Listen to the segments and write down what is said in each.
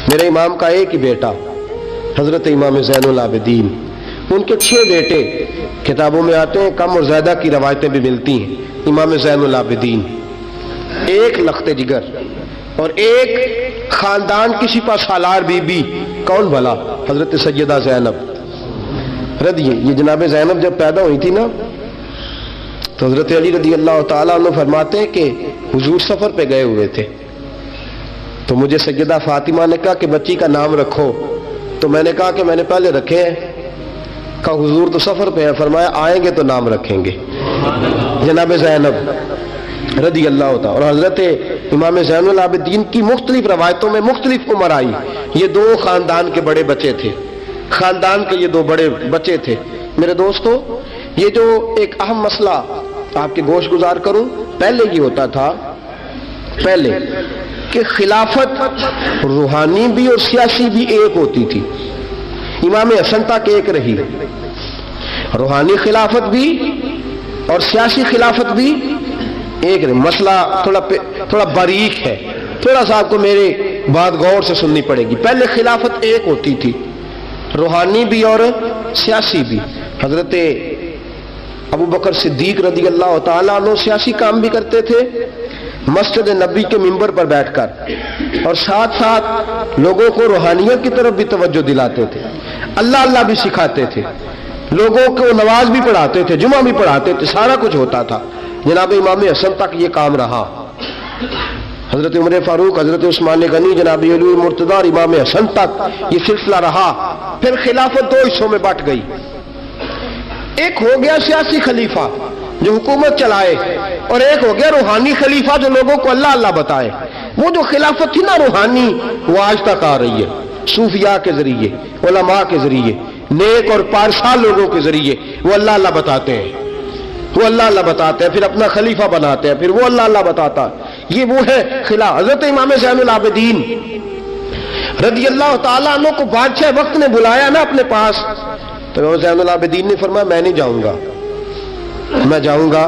میرے امام کا ایک ہی بیٹا حضرت امام زین العابدین، ان کے 6 بیٹے کتابوں میں آتے ہیں، کم اور زیادہ کی روایتیں بھی ملتی ہیں۔ امام زین العابدین ایک لخت جگر اور ایک خاندان کی سپہ سالار بی بی، کون بھلا؟ حضرت سیدہ زینب یہ جناب زینب جب پیدا ہوئی تھی نا تو حضرت علی رضی اللہ تعالیٰ عنہ فرماتے ہیں کہ حضور سفر پہ گئے ہوئے تھے، تو مجھے سیدہ فاطمہ نے کہا کہ بچی کا نام رکھو، تو میں نے کہا کہ میں نے پہلے رکھے ہیں۔ کہا حضور تو سفر پہ ہیں، فرمایا آئیں گے تو نام رکھیں گے، جناب زینب رضی اللہ تعالیٰ۔ اور حضرت امام زین العابدین کی مختلف روایتوں میں مختلف عمر آئی، یہ 2 خاندان کے بڑے بچے تھے، خاندان کے یہ 2 بڑے بچے تھے۔ میرے دوستو، یہ جو ایک اہم مسئلہ آپ کے گوش گزار کروں، پہلے یہ ہوتا تھا پہلے کہ خلافت روحانی بھی اور سیاسی بھی ایک ہوتی تھی، امام حسن تک ایک رہی، روحانی خلافت بھی اور سیاسی خلافت بھی ایک رہی۔ مسئلہ تھوڑا باریک ہے، تھوڑا سا آپ کو میرے بات غور سے سننی پڑے گی۔ پہلے خلافت ایک ہوتی تھی، روحانی بھی اور سیاسی بھی۔ حضرت ابو بکر صدیق رضی اللہ تعالیٰ عنہ سیاسی کام بھی کرتے تھے مسجد نبی کے منبر پر بیٹھ کر، اور ساتھ ساتھ لوگوں کو روحانیت کی طرف بھی توجہ دلاتے تھے، اللہ بھی سکھاتے تھے، لوگوں کو نماز بھی پڑھاتے تھے، جمعہ بھی پڑھاتے تھے، سارا کچھ ہوتا تھا۔ جناب امام حسن تک یہ کام رہا، حضرت عمر فاروق، حضرت عثمان غنی، جناب علی مرتضیٰ اور امام حسن تک یہ سلسلہ رہا۔ پھر خلافت 2 حصوں میں بٹ گئی، ایک ہو گیا سیاسی خلیفہ جو حکومت چلائے، اور ایک ہو گیا روحانی خلیفہ جو لوگوں کو اللہ بتائے۔ وہ جو خلافت تھی نا روحانی، وہ آج تک آ رہی ہے، صوفیاء کے ذریعے، علماء کے ذریعے، نیک اور پارسا لوگوں کے ذریعے وہ اللہ بتاتے ہیں، وہ اللہ بتاتے ہیں، پھر اپنا خلیفہ بناتے ہیں، پھر وہ اللہ بتاتا ہے۔ یہ وہ ہے خلافت۔ حضرت امام زین العابدین رضی اللہ تعالیٰ عنہ کو بادشاہ وقت نے بلایا نا اپنے پاس، تو امام زین العابدین نے فرمایا میں نہیں جاؤں گا، میں جاؤں گا۔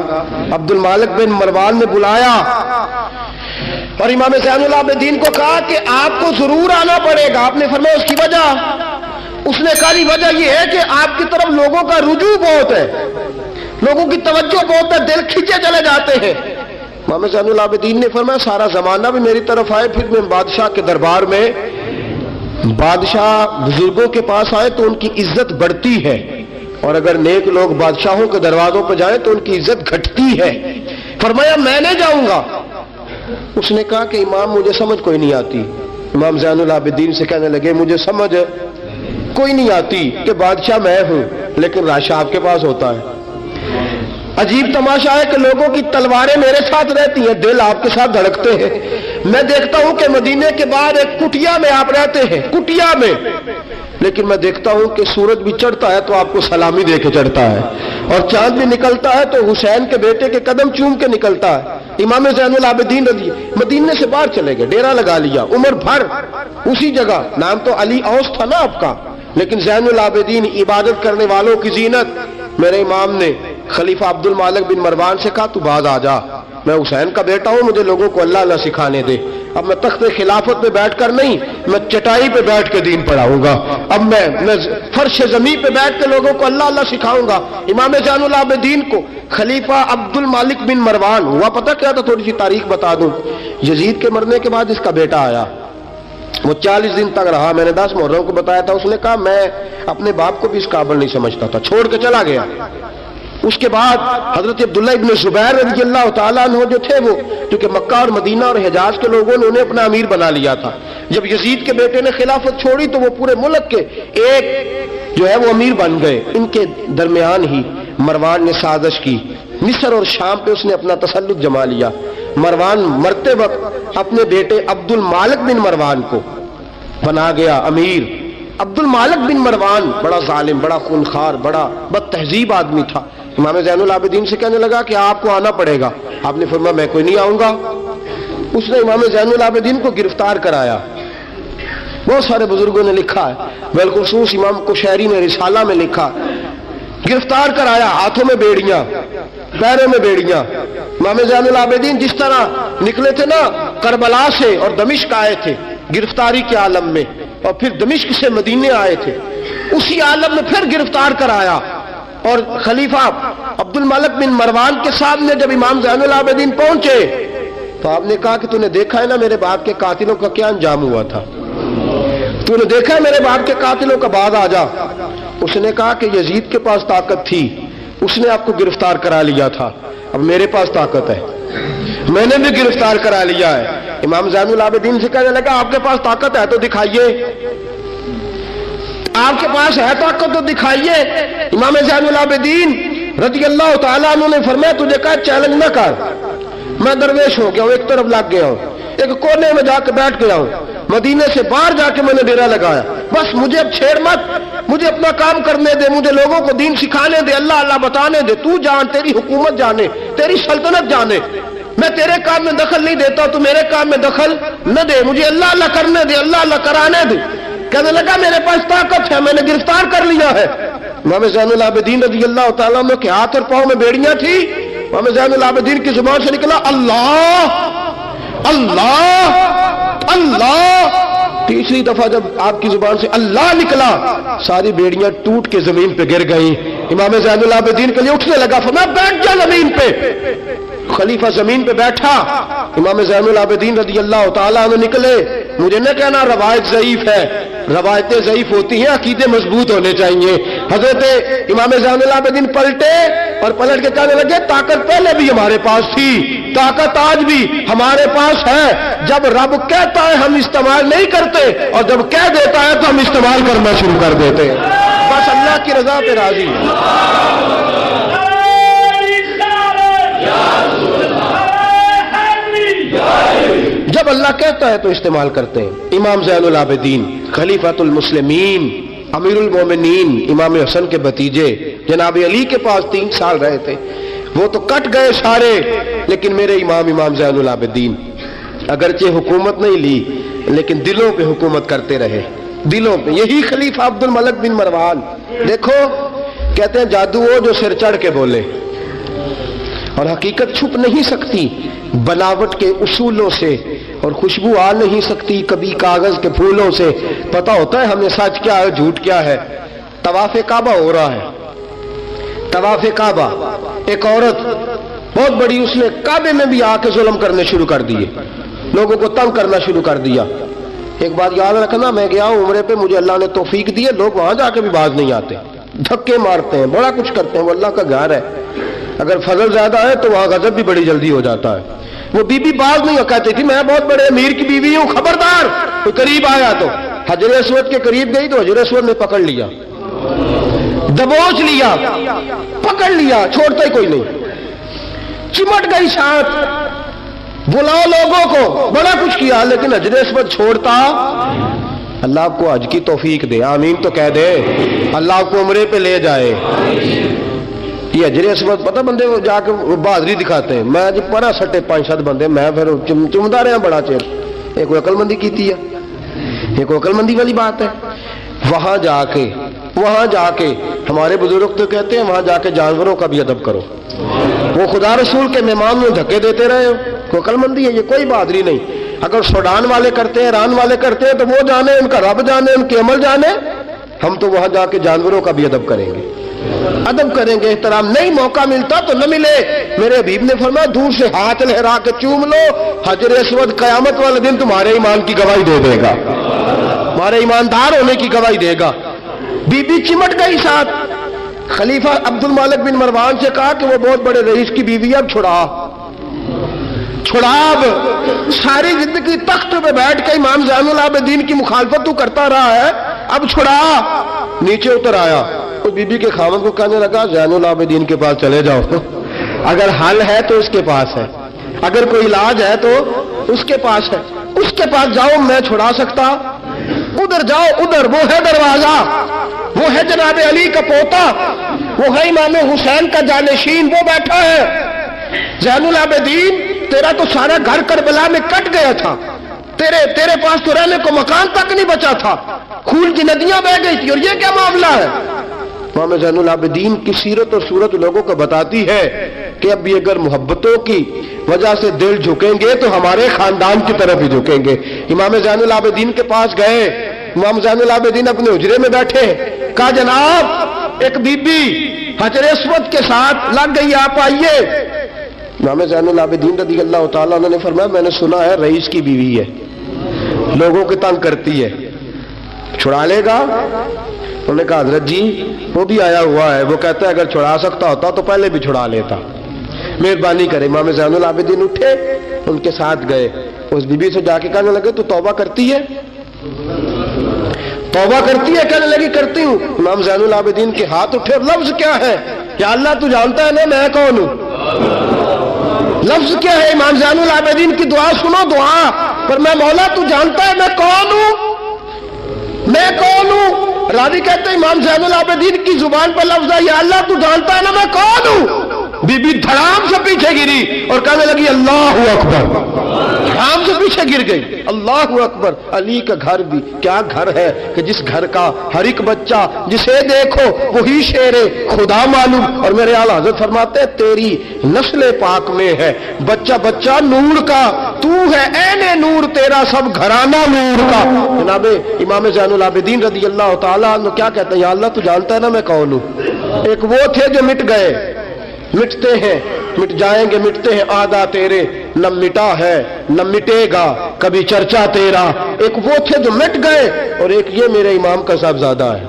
عبد المالک بن مروان نے بلایا اور امام زین العابدین کو کہا کہ آپ کو ضرور آنا پڑے گا۔ آپ نے فرمایا اس کی وجہ؟ اس نے کہا وجہ یہ ہے کہ آپ کی طرف لوگوں کا رجوع بہت ہے، لوگوں کی توجہ بہت ہے، دل کھینچے چلے جاتے ہیں۔ امام زین العابدین نے فرمایا سارا زمانہ بھی میری طرف آئے، پھر میں بادشاہ کے دربار میں، بادشاہ بزرگوں کے پاس آئے تو ان کی عزت بڑھتی ہے، اور اگر نیک لوگ بادشاہوں کے دروازوں پہ جائیں تو ان کی عزت گھٹتی ہے۔ فرمایا میں نہیں جاؤں گا۔ اس نے کہا کہ امام مجھے سمجھ کوئی نہیں آتی۔ امام زین العابدین سے کہنے لگے مجھے سمجھ کوئی نہیں آتی کہ بادشاہ میں ہوں لیکن راشا آپ کے پاس ہوتا ہے۔ عجیب تماشا ہے کہ لوگوں کی تلواریں میرے ساتھ رہتی ہیں، دل آپ کے ساتھ دھڑکتے ہیں۔ میں دیکھتا ہوں کہ مدینے کے بعد ایک کٹیا میں آپ رہتے ہیں، کٹیا میں، لیکن میں دیکھتا ہوں کہ سورج بھی چڑھتا ہے تو آپ کو سلامی دے کے چڑھتا ہے، اور چاند بھی نکلتا ہے تو حسین کے بیٹے کے قدم چوم کے نکلتا ہے۔ امام زین العابدین مدینے سے باہر چلے گئے، ڈیرا لگا لیا، عمر بھر اسی جگہ، نام تو علی اوس تھا نا آپ کا، لیکن زین العابدین عبادت کرنے والوں کی زینت۔ میرے امام نے خلیفہ عبد المالک بن مروان سے کہا تو باز آ جا، میں حسین کا بیٹا ہوں، مجھے لوگوں کو اللہ سکھانے دے۔ اب میں تخت خلافت پہ بیٹھ کر نہیں، میں چٹائی پہ بیٹھ کے دین پڑھاؤں گا، اب میں فرش زمین پہ بیٹھ کے لوگوں کو اللہ سکھاؤں گا۔ امام زین العابدین کو خلیفہ عبد المالک بن مروان ہوا پتہ کیا تھا؟ تھوڑی سی تاریخ بتا دوں۔ یزید کے مرنے کے بعد اس کا بیٹا آیا، وہ 40 دن تک رہا، میں نے 10 محرم کو بتایا تھا۔ اس نے کہا میں اپنے باپ کو بھی اس قابل نہیں سمجھتا تھا، چھوڑ کے چلا گیا۔ اس کے بعد حضرت عبداللہ ابن زبیر رضی اللہ تعالیٰ عنہ جو تھے، وہ کیونکہ مکہ اور مدینہ اور حجاز کے لوگوں نے انہیں اپنا امیر بنا لیا تھا، جب یزید کے بیٹے نے خلافت چھوڑی تو وہ پورے ملک کے ایک جو ہے وہ امیر بن گئے۔ ان کے درمیان ہی مروان نے سازش کی، مصر اور شام پہ اس نے اپنا تسلط جما لیا۔ مروان مرتے وقت اپنے بیٹے عبد المالک بن مروان کو بنا گیا امیر۔ عبد المالک بن مروان بڑا ظالم، بڑا خونخوار، بڑا بد تہذیب آدمی تھا۔ امام زین العابدین سے کہنے لگا کہ آپ کو آنا پڑے گا۔ آپ نے فرمایا میں کوئی نہیں آؤں گا۔ اس نے امام زین العابدین کو گرفتار کرایا۔ بہت سارے بزرگوں نے لکھا ہے، بالخصوص امام قشیری نے رسالہ میں لکھا، گرفتار کرایا، ہاتھوں میں بیڑیاں، پیروں میں بیڑیاں۔ امام زین العابدین جس طرح نکلے تھے نا کربلا سے اور دمشق آئے تھے، गिरफ्तारी के आलम में, और फिर दमिश्क से मदीने आए थे, उसी आलम में फिर गिरफ्तार कराया। और खलीफा अब्दुल मलिक बिन मरवान के सामने जब इमाम ज़ैनुल आबिदीन पहुंचे तो आपने कहा कि तूने देखा है ना मेरे बाप के कातिलों का क्या अंजाम हुआ था, तूने देखा है मेरे बाप के कातिलों का बाद आ जा। उसने कहा कि यजीद के पास ताकत थी, उसने आपको गिरफ्तार करा लिया था, अब मेरे पास ताकत है, मैंने भी गिरफ्तार करा लिया है। इमाम ज़ैनुल आबिदीन से कहने लगा आपके पास ताकत है तो दिखाइए, आपके पास है ताकत तो दिखाइए। इमाम ज़ैनुल आबिदीन रज़ी अल्लाह तआला अन्हु ने फरमाया तुझे कहा चैलेंज ना कर, मैं दरवेश हो गया हूं, एक तरफ लग गया हूं, एक कोने में जाकर बैठ गया हूं, मदीने से बाहर जाके मैंने डेरा लगाया, बस मुझे अब छेड़ मत, मुझे अपना काम करने दे, मुझे लोगों को दीन सिखाने दे, अल्लाह अल्लाह बताने दे, तू जान, तेरी हुकूमत जाने, तेरी सल्तनत जाने, मैं तेरे काम में दखल नहीं देता, तू मेरे काम में दखल न दे, मुझे अल्लाह अल्लाह करने दे, अल्लाह अल्लाह कराने दे। कहने लगा मेरे पास ताकत है, मैंने गिरफ्तार कर लिया है। इमाम ज़ैनुल आबिदीन रज़ी अल्लाह तआला अन्हु के हाथ और पांव में बेड़ियां थी, इमाम ज़ैनुल आबिदीन की जुबान से निकला अल्लाह अल्लाह अल्लाह। तीसरी दफा जब आपकी जुबान से अल्लाह निकला सारी बेड़ियां टूट के जमीन पे गिर गई। इमाम ज़ैनुल आबिदीन के लिए उठने लगा, फरमाया बैठ जा जमीन पे। खलीफा जमीन पे बैठा, इमाम ज़ैनुल आबिदीन रज़ी अल्लाह तआला अन्हु निकले। मुझे न कहना रवायत ज़ईफ है, रवायतें ज़ईफ होती हैं, अकीदे मजबूत होने चाहिए। हजरत इमाम ज़ैनुल आबिदीन पलटे और पलट के कहने लगे ताकत पहले भी हमारे पास थी, ताकत आज भी हमारे पास है, जब रब कहता है हम इस्तेमाल नहीं करते और जब कह देता है तो हम इस्तेमाल करना शुरू कर देते हैं। बस अल्लाह की रजा पे राजी है। जब अल्लाह कहता है तो इस्तेमाल करते हैं। इमाम ज़ैनुल आबिदीन खलीफातुल मुस्लिमीन अमीरुल मोमिनीन इमाम हसन के भतीजे जनाब अली के पास 3 साल रहे थे, वो तो कट गए सारे, लेकिन मेरे इमाम ज़ैनुल आबिदीन अगरचे हुकूमत नहीं ली लेकिन दिलों पे हुकूमत करते रहे, दिलों पे। यही खलीफा अब्दुल मलिक बिन मरवान, देखो कहते हैं जादू वो जो सिर चढ़ के बोले, और हकीकत छुप नहीं सकती बनावट के उसूलों से, और खुशबू आ नहीं सकती कभी कागज के फूलों से। पता होता है हमें सच क्या है झूठ क्या है। तवाफ़े काबा हो रहा है, तवाफ़े काबा, एक औरत बहुत बड़ी, उसने काबे में भी आके जुल्म करने शुरू कर दिए, लोगों को तंग करना शुरू कर दिया। एक बात याद रखना, मैं गया हूं उम्रे पे, मुझे अल्लाह ने तौफीक दी है, लोग वहां जाके भी बाज नहीं आते, धक्के मारते हैं, बड़ा कुछ करते हैं, वो अल्लाह का घर है। अगर फजल ज्यादा है तो वहां गजब भी बड़ी जल्दी हो जाता है। वो बीबी बाज नहीं कहती थी मैं बहुत बड़े अमीर की बीवी हूं, खबरदार कोई करीब आया तो। हजर अस्वद के करीब गई तो हजर अस्वद ने पकड़ लिया, दबोच लिया, पकड़ लिया, छोड़ता ही कोई नहीं, चिमट गई साथ, बुलाओ लोगों को, बड़ा कुछ किया, लेकिन हजर अस्वद छोड़ता। अल्लाह आपको हज की तौफीक दे, आमीन तो कह दे, अल्लाह आपको उम्रे पे ले जाए। ये हजरे अस्वद पता बंदे जाके बहादुरी दिखाते हैं, मैं जी परा सट्टे 5-7 बंदे, मैं फिर चुमदा रहा बड़ा चेर, एक कोई अकलमंदी की है, ये कोई अकलमंदी वाली बात है। वहां जाके हमारे बुजुर्ग तो कहते हैं वहां जाके जानवरों का भी अदब करो। वो खुदा रसूल के मेहमान में धक्के देते रहे हो, कोई अकलमंदी है, ये कोई बहादुरी नहीं। अगर सूडान वाले करते हैं, ईरान वाले करते हैं तो वो जाने, उनका रब जाने, उनके अमल जाने। हम तो वहां जाके जानवरों का भी अदब करेंगे, अदब करेंगे, एहतराम। नहीं मौका मिलता तो न मिले। मेरे हबीब ने फरमाया दूर से हाथ लहरा के चूम लो, हजर अस्वद कयामत वाले दिन तुम्हारे ईमान की गवाही दे देगा, तुम्हारे ईमानदार होने की गवाही देगा। बीबी चिमट गई साथ। खलीफा अब्दुल मलिक बिन मरवान से कहा कि वो बहुत बड़े रईस की बीवी, अब छुड़ाब सारी जिंदगी तख्त पे बैठ के इमाम ज़ैनुल आबिदीन की मुखालफत तू करता रहा है, अब छुड़ा। नीचे उतर आया, तो बीबी के खामद को कहने लगा ज़ैनुल आबिदीन के पास चले जाओ, अगर हल है तो उसके पास है, अगर कोई इलाज है तो उसके पास है, उसके पास जाओ, मैं छुड़ा सकता। उधर जाओ, उधर वो है दरवाजा, वो है जनाब अली का पोता, वो है इमाम हुसैन का जानशीन, वो बैठा है। ज़ैनुल आबिदीन तेरा तो सारा घर करबला में कट गया था, तेरे पास तो रहने को मकान तक नहीं बचा था, खून की नदियां बह गई थी, और ये क्या मामला है। इमाम ज़ैनुल आबिदीन की सीरत और सूरत लोगों को बताती है कि अब भी अगर मोहब्बतों की वजह से दिल झुकेंगे तो हमारे खानदान की तरफ ही झुकेंगे। इमाम ज़ैनुल आबिदीन के पास गए, इमाम ज़ैनुल आबिदीन अपने हुजरे में बैठे, कहा जनाब एक बीबी हजर अस्वद के साथ लग गई, आप आइए। इमाम ज़ैनुल आबिदीन रज़ी अल्लाह तआला अन्हु ने फरमाया मैंने सुना है रईस की बीवी है, लोगों को तंग करती है, छुड़ा लेगा? उन्होंने कहा हजरत जी वो भी आया हुआ है, वो कहता है अगर छुड़ा सकता होता तो पहले भी छुड़ा लेता, मेहरबानी करे। इमाम ज़ैनुल आबिदीन उठे, उनके साथ गए, उस बीबी से जाके कहने लगे तू तौबा करती है? तौबा करती है? कहने लगी करती हूँ। इमाम ज़ैनुल आबिदीन के हाथ उठे, लफ्ज क्या है? या अल्लाह तू जानता है ना मैं कौन हूँ। लफ्ज क्या है? इमाम ज़ैनुल आबिदीन की दुआ सुनो, दुआ पर मैं मौला तू जानता है मैं कौन हूँ, मैं कौन हूँ। रावी कहते हैं इमाम ज़ैनुल आबिदीन की जुबान पर लफ्ज है या अल्लाह तू जानता है ना मैं कौन हूँ। बीबी धड़ाम से पीछे गिरी और कहने लगी अल्लाहु अकबर, धड़ाम से पीछे गिर गई। अल्लाहु अकबर। अली का घर भी क्या घर है कि जिस घर का हर एक बच्चा जिसे देखो वही शेरे खुदा मालूम। और मेरे आला हज़रत फरमाते हैं तेरी नस्ल पाक में है बच्चा बच्चा नूर का, तू है ऐने नूर, तेरा सब घराना नूर का। जनाब इमाम ज़ैनुल आबिदीन रज़ी अल्लाह तआला अन्हु क्या कहते हैं? या अल्लाह तू जानता है ना मैं कौन हूँ। एक वो थे जो मिट गए, मिटते हैं, मिट जाएंगे, मिटते हैं आदा तेरे, न मिटा है न मिटेगा कभी चर्चा तेरा। एक वो थे जो मिट गए और एक ये मेरे इमाम का साहबजादा है।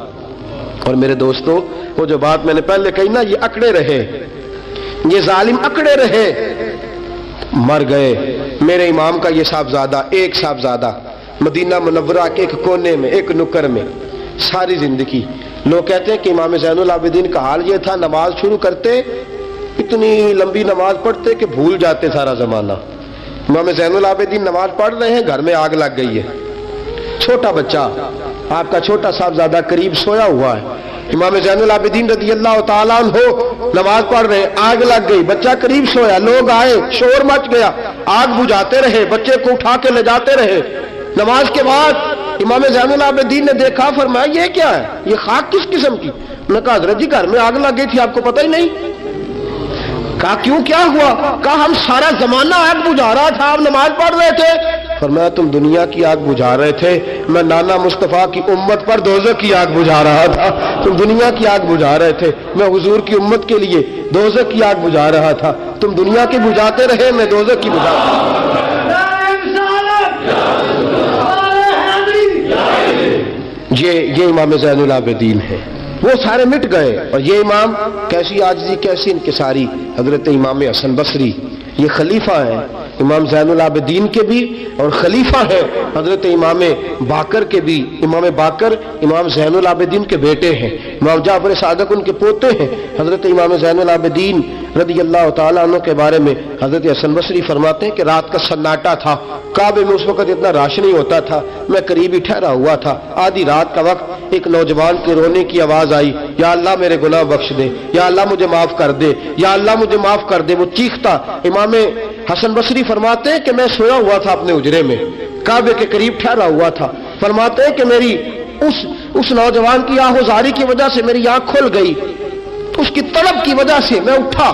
और मेरे दोस्तों वो जो बात मैंने पहले कही ना, ये अकड़े रहे, ये जालिम अकड़े रहे, मर गए। मेरे इमाम का ये साहबजादा, एक साहबजादा मदीना मुनव्वरा के एक कोने में एक नुक्कर में सारी जिंदगी। लोग कहते हैं कि इमाम ज़ैनुल आबिदीन का हाल ये था नमाज शुरू करते इतनी लंबी नमाज पढ़ते कि भूल जाते सारा जमाना। इमाम ज़ैनुल आबिदीन नमाज पढ़ रहे हैं, घर में आग लग गई है, छोटा बच्चा आपका छोटा साहबजादा करीब सोया हुआ है। इमाम ज़ैनुल आबिदीन रज़ी अल्लाह तआला अन्हु नमाज पढ़ रहे, आग लग गई, बच्चा करीब सोया, लोग आए, शोर मच गया, आग बुझाते रहे, बच्चे को उठा के ले जाते रहे। नमाज के बाद इमाम ज़ैनुल आबिदीन ने देखा, फरमाया ये क्या है, ये खाक किस किस्म की? उन्होंने कहा हज़रत जी घर में आग लग गई थी, आपको पता ही नहीं? कहा क्यों, क्या हुआ? कहा हम सारा जमाना आग बुझा रहा था, आप नमाज पढ़ रहे थे। फरमाया तुम दुनिया की आग बुझा रहे थे, मैं नाना मुस्तफा की उम्मत पर दोज़ख की आग बुझा रहा था। तुम दुनिया की आग बुझा रहे थे, मैं हुजूर की उम्मत के लिए दोज़ख की आग बुझा रहा था। तुम दुनिया की बुझाते रहे, मैं दोज़ख की बुझा। ये इमाम ज़ैनुल आबिदीन है, वो सारे मिट गए। और ये इमाम कैसी आजिज़ी, कैसी इनकिसारी। हजरत इमाम हसन बसरी ये खलीफा है इमाम ज़ैनुल आबिदीन के भी, और खलीफा है हजरत इमाम बाकर के भी। इमाम बाकर इमाम ज़ैनुल आबिदीन के बेटे हैं, इमाम जाफर सादिक उनके पोते हैं। हजरत इमाम ज़ैनुल आबिदीन रज़ी अल्लाह तआला अन्हु के बारे में हजरत हसन बसरी फरमाते हैं कि रात का सन्नाटा था, काबे में उस वक्त इतना राश नहीं होता था, मैं करीब ही ठहरा हुआ था। आधी रात का वक्त एक नौजवान के रोने की आवाज आई, या अल्लाह मेरे गुनाह बख्श दे, या अल्लाह मुझे माफ कर दे, या अल्लाह मुझे माफ कर दे। वो चीखता। इमाम हसन बसरी फरमाते हैं कि मैं सोया हुआ था अपने उजरे में, काबे के करीब ठहरा हुआ था। फरमाते हैं कि मेरी उस नौजवान की आहोजारी की वजह से मेरी आंख खुल गई, उसकी तड़प की वजह से मैं उठा।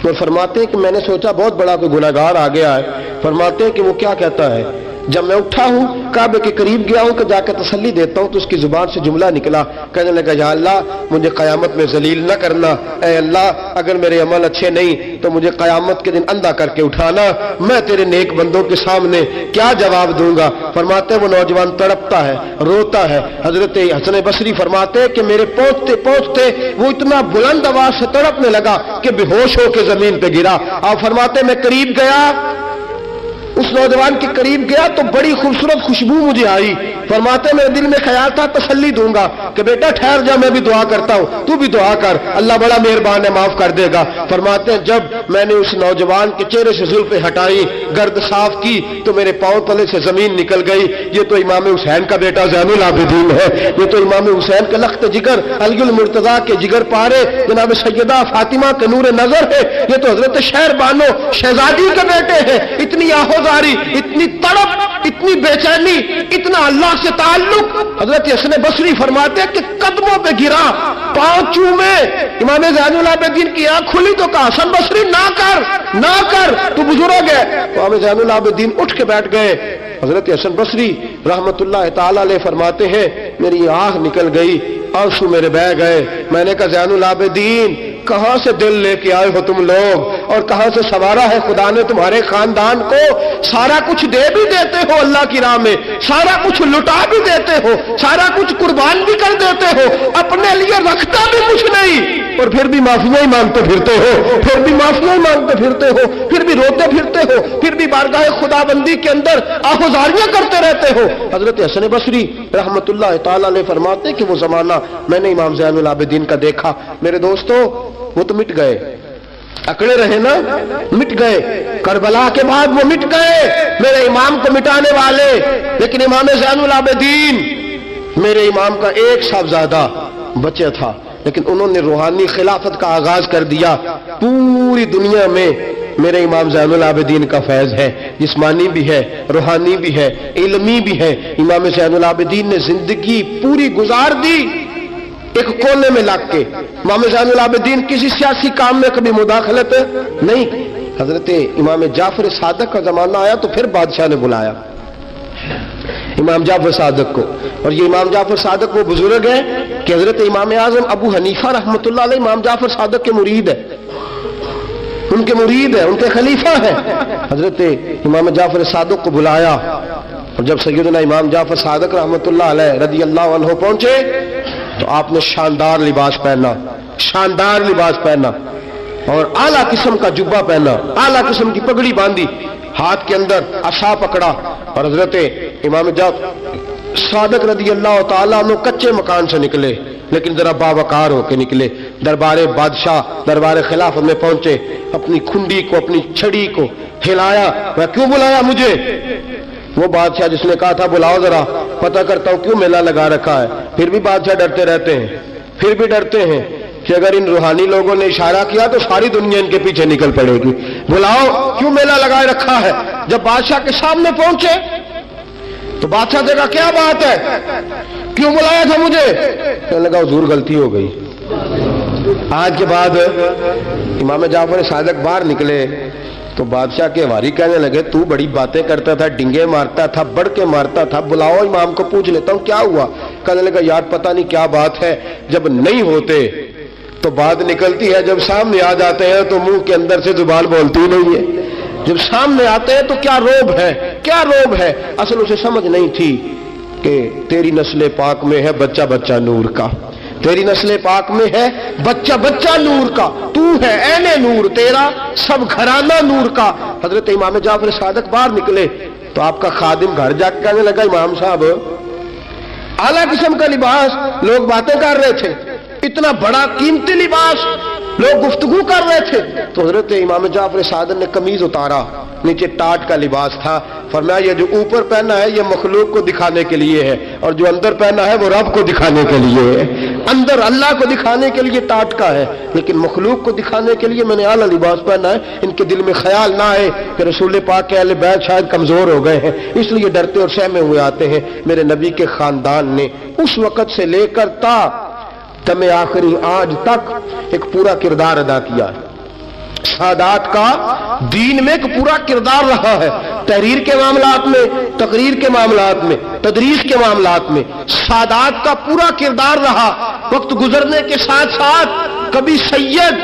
और फरमाते हैं कि मैंने सोचा बहुत बड़ा कोई गुनाहगार आ गया है। फरमाते हैं कि वो क्या कहता है, जब मैं उठा हूँ काबे के करीब गया हूँ कि जाकर तसल्ली देता हूँ, तो उसकी जुबान से जुमला निकला, कहने लगा या अल्लाह मुझे क़यामत में जलील न करना, ऐ अल्लाह अगर मेरे अमल अच्छे नहीं तो मुझे क़यामत के दिन अंधा करके उठाना, मैं तेरे नेक बंदों के सामने क्या जवाब दूंगा। फरमाते वो नौजवान तड़पता है, रोता है। हजरत हसन बसरी फरमाते हैं कि मेरे पहुंचते पहुंचते वो इतना बुलंद आवाज से तड़पने लगा कि बेहोश होकर जमीन पे गिरा। आप फरमाते मैं करीब गया, उस नौजवान के करीब गया तो बड़ी खूबसूरत खुशबू मुझे आई। फरमाते मेरे दिल में ख्याल था तसल्ली दूंगा कि बेटा ठहर जा, मैं भी दुआ करता हूँ, तू भी दुआ कर, अल्लाह बड़ा मेहरबान है, माफ कर देगा। फरमाते हैं जब मैंने उस नौजवान के चेहरे से जुल्फे हटाई, गर्द साफ की, तो मेरे पांव तले से जमीन निकल गई। ये तो इमाम हुसैन का बेटा ज़ैनुल आबिदीन है, ये तो इमाम हुसैन के लख्त जिगर अलीउल मुर्तज़ा के जिगर पारे जनाब सैयदा फातिमा के नूर नजर है। ये तो हजरत शहर बानो शहजादी के बेटे हैं। इतनी आहोज गुजारी, इतनी तड़प, इतनी बेचैनी, इतना अल्लाह से ताल्लुक। हजरत हसन बसरी फरमाते कि कदमों पे गिरा, पांव चूमे। इमाम ज़ैनुल आबिदीन की आंख खुली तो कहा, हसन बसरी ना कर, तू बुजुर्ग है। तो इमाम ज़ैनुल आबिदीन उठ के बैठ गए। हजरत हसन बसरी रहमतुल्लाह ताला अलैह फरमाते हैं, मेरी आंख निकल गई, आंसू मेरे बह गए। मैंने कहा, ज़ैनुल आबिदीन कहां से दिल लेके आए हो तुम लोग, और कहां से सवारा है खुदा ने तुम्हारे खानदान को। सारा कुछ दे भी देते हो अल्लाह की राह में, सारा कुछ लुटा भी देते हो, सारा कुछ कुर्बान भी कर देते हो, अपने लिए रखता भी कुछ नहीं, और फिर भी माफिया ही मांगते फिरते हो, फिर भी माफिया ही मांगते फिरते हो, फिर भी रोते फिरते हो, फिर भी बारगाह खुदाबंदी के अंदर आहुजारियां करते रहते हो। हजरत हसन बसरी रहमतुल्लाह ताला अलैह फरमाते कि वो जमाना मैंने इमाम ज़ैनुल आबिदीन का देखा। मेरे दोस्तों, वो तो मिट गए, अकड़े रहे ना, मिट गए। करबला के बाद वो मिट गए, मेरे इमाम को मिटाने वाले। लेकिन इमाम ज़ैनुल आबिदीन, मेरे इमाम का एक साहबजादा बचा था, लेकिन उन्होंने रूहानी खिलाफत का आगाज कर दिया। पूरी दुनिया में मेरे इमाम ज़ैनुल आबिदीन का फैज है, जिस्मानी भी है, रूहानी भी है, इल्मी भी है। इमाम ज़ैनुल आबिदीन ने जिंदगी पूरी गुजार दी एक कोने में लग के। इमाम ज़ैनुल आबिदीन किसी सियासी काम में कभी मुदाखलत नहीं। हजरत इमाम जाफर सादक का जमाना आया तो फिर बादशाह ने बुलाया इमाम जाफर सादक को, और ये इमाम जाफर सादक वो बुजुर्ग है कि हजरत इमाम आजम अबू हनीफा रहमतुल्लाह अलैह इमाम जाफर सादक के मुरीद है, उनके मुरीद है, उनके खलीफा है। हजरत इमाम जाफर सादक को बुलाया, और जब सैयदना इमाम जाफर सादक रहमतुल्लाह अलैह रज़ी अल्लाह अन्हु पहुंचे तो आपने शानदार लिबास पहना और आला किस्म का जुब्बा पहना, आला किस्म की पगड़ी बांधी, हाथ के अंदर असा पकड़ा। और हजरत इमाम जाफर सादक रज़ी अल्लाह ताला अन्हु कच्चे मकान से निकले, लेकिन जरा बावकार होके निकले। दरबारे बादशाह, दरबारे खिलाफत में पहुंचे, अपनी खुंडी को, अपनी छड़ी को हिलाया। वह क्यों बुलाया मुझे? वो बादशाह जिसने कहा था बुलाओ जरा, पता करता हूं क्यों मेला लगा रखा है। फिर भी बादशाह डरते रहते हैं, फिर भी डरते हैं कि अगर इन रूहानी लोगों ने इशारा किया तो सारी दुनिया इनके पीछे निकल पड़ेगी। बुलाओ, क्यों मेला लगाए रखा है? जब बादशाह के सामने पहुंचे तो बादशाह से कहा, क्या बात है, क्यों बुलाया था मुझे? कहने लगा, हुजूर गलती हो गई। आज के बाद इमाम जाफर सादक बाहर निकले तो बादशाह के वारी कहने लगे, तू बड़ी बातें करता था, डिंगे मारता था, बढ़ के मारता था, बुलाओ इमाम को पूछ लेता हूं क्या हुआ। कहने लगा, यार पता नहीं क्या बात है, जब नहीं होते तो बात निकलती है, जब सामने आ जाते हैं तो मुंह के अंदर से जुबान बोलती नहीं है। जब सामने आते हैं तो क्या रोब है, क्या रोब है। असल उसे समझ नहीं थी कि तेरी नस्ल पाक में है बच्चा बच्चा नूर का, तेरी नस्ल पाक में है बच्चा बच्चा नूर का, तू है ऐने नूर, तेरा सब घराना नूर का। हजरत इमाम जाफर सादक बाहर निकले तो आपका खादिम घर जाकर कहने लगा, इमाम साहब आला किस्म का लिबास, लोग बातें कर रहे थे, इतना बड़ा कीमती लिबास, लोग गुफ्तगू कर रहे थे। तो हजरत इमाम जाफर सादक ने कमीज उतारा, नीचे टाट का लिबास था। फरमाया, ये जो ऊपर पहना है ये मखलूक को दिखाने के लिए है, और जो अंदर पहना है वो रब को दिखाने के लिए है। अंदर अल्लाह को दिखाने के लिए टाट का है, लेकिन मखलूक को दिखाने के लिए मैंने आला लिबास पहना है। इनके दिल में ख्याल ना आए कि रसूल पाक के अहले बैत शायद कमजोर हो गए हैं, इसलिए डरते और सहमे हुए आते हैं। मेरे नबी के खानदान ने उस वक़्त से लेकर ता दमे आखिरी आज तक एक पूरा किरदार अदा किया है। सादात का दीन में एक पूरा किरदार रहा है। तहरीर के मामलात में, तकरीर के मामलात में, तदरीस के मामलात में सादात का पूरा किरदार रहा। वक्त गुजरने के साथ साथ कभी सैयद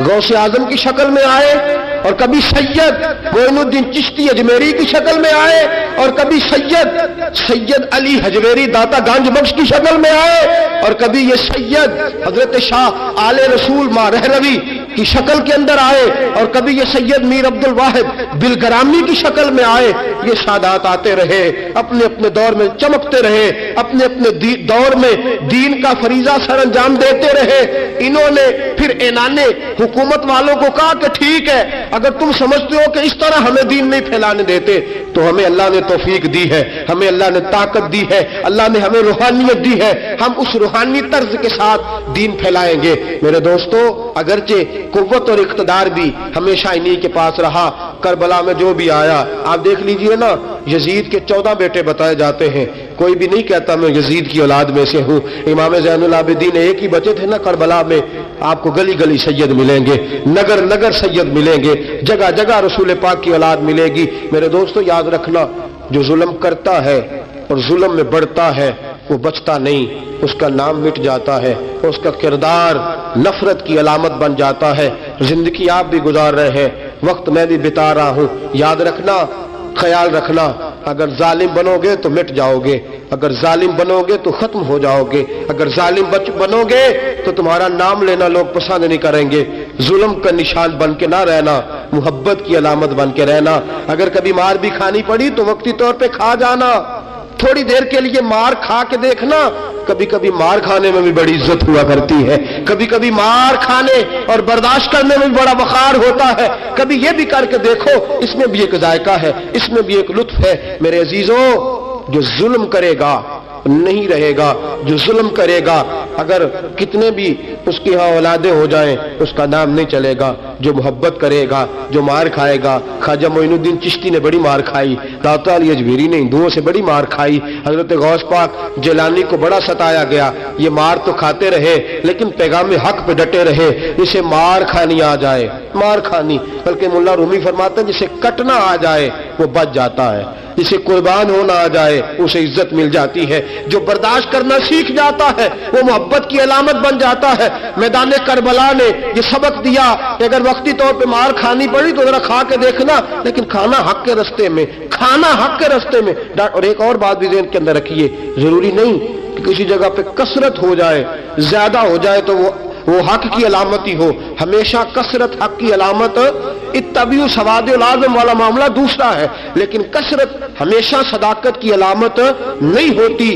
गौसे आजम की शक्ल में आए, और कभी सैयद मोइनुद्दीन चिश्ती अजमेरी की शक्ल में आए, और कभी सैयद अली हजवेरी दाता गंज बख्श की शक्ल में आए, और कभी ये सैयद हजरत शाह आले रसूल मां रहरवी की शक्ल के अंदर आए, और कभी ये सैयद मीर अब्दुल वाहिद बिलगरामी की शक्ल में आए। ये सादात आते रहे, अपने अपने दौर में चमकते रहे, अपने अपने दौर में दीन का फरीजा सर अंजाम देते रहे। इन्होंने फिर एनाने हुकूमत वालों को कहा कि ठीक है, अगर तुम समझते हो कि इस तरह हमें दीन नहीं फैलाने देते तो हमें अल्लाह ने तौफीक दी है, हमें अल्लाह ने ताकत दी है, अल्लाह ने हमें रूहानियत दी है, हम उस रूहानी तर्ज के साथ दीन फैलाएंगे। मेरे दोस्तों, अगरचे कुव्वत और इख्तदार भी हमेशा इन्हीं के पास रहा, کربلا میں جو بھی آیا, آپ دیکھ لیجئے نا, یزید کے 14 بیٹے بتائے جاتے ہیں, کوئی بھی نہیں کہتا میں یزید کی اولاد میں سے ہوں. امام زین العابدین ایک ہی بچے تھے نا کربلا میں. آپ کو گلی گلی سید ملیں گے, نگر نگر سید ملیں گے, جگہ جگہ رسول پاک کی اولاد ملے گی. میرے دوستو یاد رکھنا, جو ظلم کرتا ہے اور ظلم میں بڑھتا ہے وہ بچتا نہیں, اس کا نام مٹ جاتا ہے, اس کا کردار نفرت کی علامت بن جاتا ہے. زندگی آپ بھی گزار رہے ہیں, وقت میں بھی بتا رہا ہوں. یاد رکھنا, خیال رکھنا, اگر ظالم بنو گے تو مٹ جاؤ گے, اگر ظالم بنو گے تو ختم ہو جاؤ گے, اگر ظالم بنو گے تو تمہارا نام لینا لوگ پسند نہیں کریں گے. ظلم کا نشان بن کے نہ رہنا, محبت کی علامت بن کے رہنا. اگر کبھی مار بھی کھانی پڑی تو وقتی طور پہ کھا جانا, تھوڑی دیر کے لیے مار کھا کے دیکھنا. کبھی کبھی مار کھانے میں بھی بڑی عزت ہوا کرتی ہے, کبھی کبھی مار کھانے اور برداشت کرنے میں بھی بڑا وقار ہوتا ہے. کبھی یہ بھی کر کے دیکھو, اس میں بھی ایک ذائقہ ہے, اس میں بھی ایک لطف ہے. میرے عزیزوں, جو ظلم کرے گا نہیں رہے گا, جو ظلم کرے گا اگر کتنے بھی اس کی ہاں اولادیں ہو جائیں اس کا نام نہیں چلے گا. جو محبت کرے گا, جو مار کھائے گا, خواجہ معین الدین چشتی نے بڑی مار کھائی, داتا علی اجمیری نے ہندوؤں سے بڑی مار کھائی, حضرت غوث پاک جیلانی کو بڑا ستایا گیا. یہ مار تو کھاتے رہے لیکن پیغام حق پہ ڈٹے رہے. جسے مار کھانی آ جائے, مار کھانی, بلکہ مولا رومی فرماتے ہیں جسے کٹنا آ جائے وہ بچ جاتا ہے, جسے قربان ہونا آ جائے اسے عزت مل جاتی ہے. جو برداشت کرنا سیکھ جاتا ہے وہ محبت کی علامت بن جاتا ہے. میدان کربلا نے یہ سبق دیا کہ اگر وقتی طور پہ مار کھانی پڑی تو ذرا کھا کے دیکھنا, لیکن کھانا حق کے رستے میں, کھانا حق کے رستے میں. اور ایک اور بات بھی ذہن کے اندر رکھیے, ضروری نہیں کہ کسی جگہ پہ کثرت ہو جائے, زیادہ ہو جائے تو وہ حق کی علامت ہی ہو. ہمیشہ کثرت حق کی علامت, اتبعوا سواد العظم والا معاملہ دوسرا ہے, لیکن کثرت ہمیشہ صداقت کی علامت نہیں ہوتی.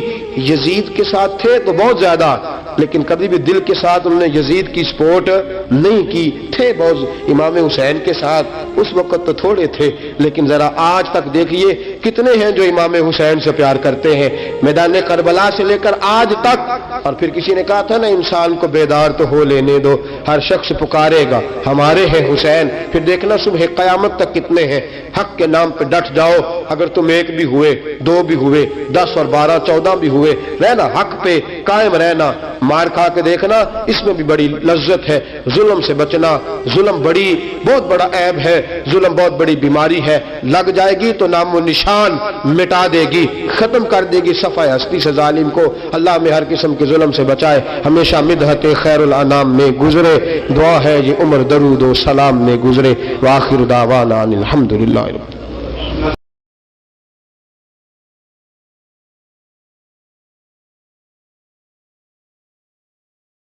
یزید کے ساتھ تھے تو بہت زیادہ, لیکن کبھی بھی دل کے ساتھ انہوں نے یزید کی سپورٹ نہیں کی. تھے بہت امام حسین کے ساتھ, اس وقت تو تھوڑے تھے, لیکن ذرا آج تک دیکھیے کتنے ہیں جو امام حسین سے پیار کرتے ہیں, میدان کربلا سے لے کر آج تک. اور پھر کسی نے کہا تھا نا, انسان کو بیدار تو ہو لینے دو, ہر شخص پکارے گا ہمارے ہیں حسین. پھر دیکھنا صبح قیامت تک کتنے ہیں. حق کے نام پہ ڈٹ جاؤ, اگر تم ایک بھی ہوئے, دو بھی ہوئے, 10 اور 12 14 بھی ہوئے, رہنا حق پہ قائم رہنا. مار کھا کے دیکھنا, اس میں بھی بڑی لذت ہے. ظلم سے بچنا, ظلم بہت بڑا عیب ہے, ظلم بہت بڑی بیماری ہے. لگ جائے گی تو نام و نشان مٹا دے گی, ختم کر دے گی صفحہ ہستی سے ظالم کو. اللہ میں ہر قسم کے ظلم سے بچائے, ہمیشہ مدحت خیر الانام میں گزرے. دعا ہے یہ عمر درود و سلام میں گزرے. وآخر دعوانا الحمدللہ.